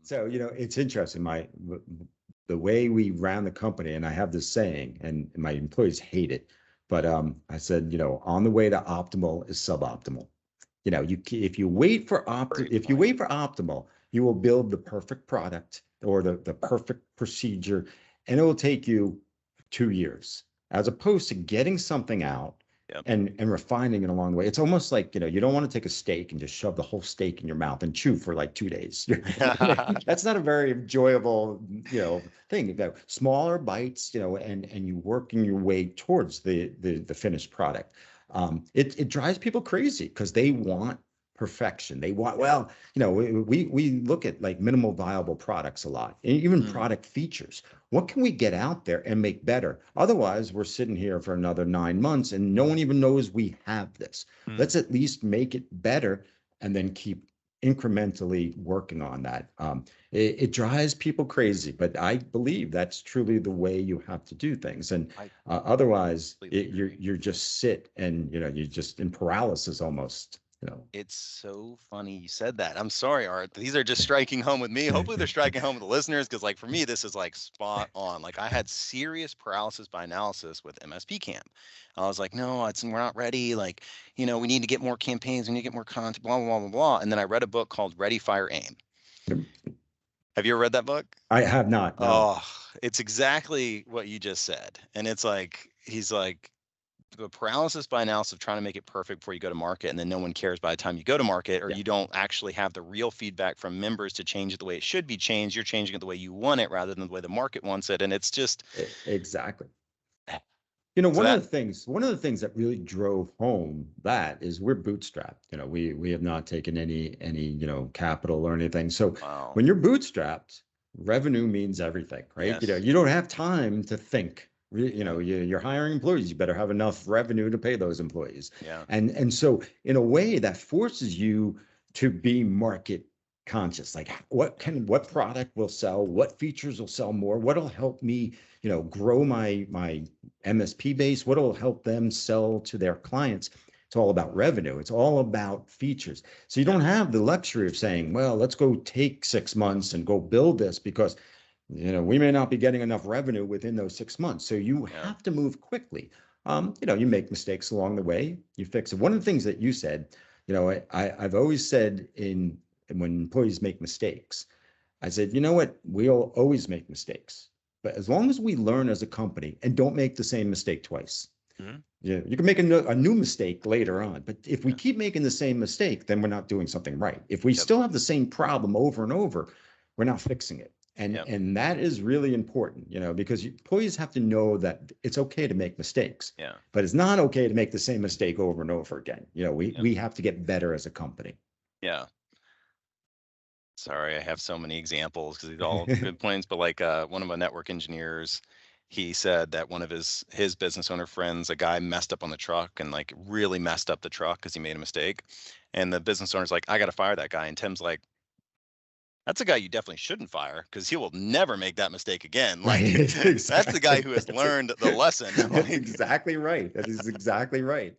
So, it's interesting. The way we ran the company, and I have this saying, and my employees hate it, but I said, on the way to optimal is suboptimal. If you wait for Great if you point. wait for optimal, you will build the perfect product or the perfect procedure, and it will take you 2 years, as opposed to getting something out Yep. and refining it along the way. It's almost like, you don't want to take a steak and just shove the whole steak in your mouth and chew for like 2 days. That's not a very enjoyable, thing. Smaller bites, and you working your way towards the finished product. It drives people crazy because they want perfection. They want, well, we look at like minimal viable products a lot, and even Mm, product features. What can we get out there and make better? Otherwise, we're sitting here for another 9 months and no one even knows we have this. mm. Let's at least make it better and then keep incrementally working on that. It drives people crazy, but I believe that's truly the way you have to do things. And I otherwise, completely agree. you're just sit and you're just in paralysis almost. It's so funny you said that. I'm sorry, Art. These are just striking home with me. Hopefully, they're striking home with the listeners because, like, for me, this is like spot on. Like, I had serious paralysis by analysis with MSP Camp. I was like, no, we're not ready. Like, we need to get more campaigns. We need to get more content. Blah blah blah blah blah. And then I read a book called Ready, Fire, Aim. Have you ever read that book? I have not. No. Oh, it's exactly what you just said. And it's like he's like the paralysis by analysis of trying to make it perfect before you go to market, and then no one cares by the time you go to market, or Yeah. you don't actually have the real feedback from members to change it the way it should be changed. You're changing it the way you want it rather than the way the market wants it, and it's just Exactly. so that. One of the things that really drove home that is we're bootstrapped. We have not taken any, capital or anything. So Wow. when you're bootstrapped, revenue means everything, right? Yes. You don't have time to think. Yep. You're hiring employees, you better have enough revenue to pay those employees. Yeah. And so in a way that forces you to be market conscious. Like what product will sell, what features will sell more, what'll help me, grow my MSP base, what'll help them sell to their clients. It's all about revenue. It's all about features. So you Yep. don't have the luxury of saying, well, let's go take 6 months and go build this because we may not be getting enough revenue within those 6 months. So you Yeah. have to move quickly. You make mistakes along the way, you fix it. One of the things that you said, I've always said when employees make mistakes, I said, you know what? We'll always make mistakes. But as long as we learn as a company and don't make the same mistake twice, Mhm. you can make a new mistake later on. But if we Yeah. keep making the same mistake, then we're not doing something right. If we Yep. still have the same problem over and over, we're not fixing it. And Yep. and that is really important, because employees have to know that it's okay to make mistakes, Yeah. but it's not okay to make the same mistake over and over again. Yep. We have to get better as a company. Yeah. Sorry, I have so many examples because these are all good points. But like one of my network engineers, he said that one of his business owner friends, a guy messed up on the truck and like really messed up the truck because he made a mistake. And the business owner's like, I got to fire that guy. And Tim's like, that's a guy you definitely shouldn't fire because he will never make that mistake again. Like Right. that's the guy Exactly. who has learned the lesson. That's Like, exactly right. That is exactly right.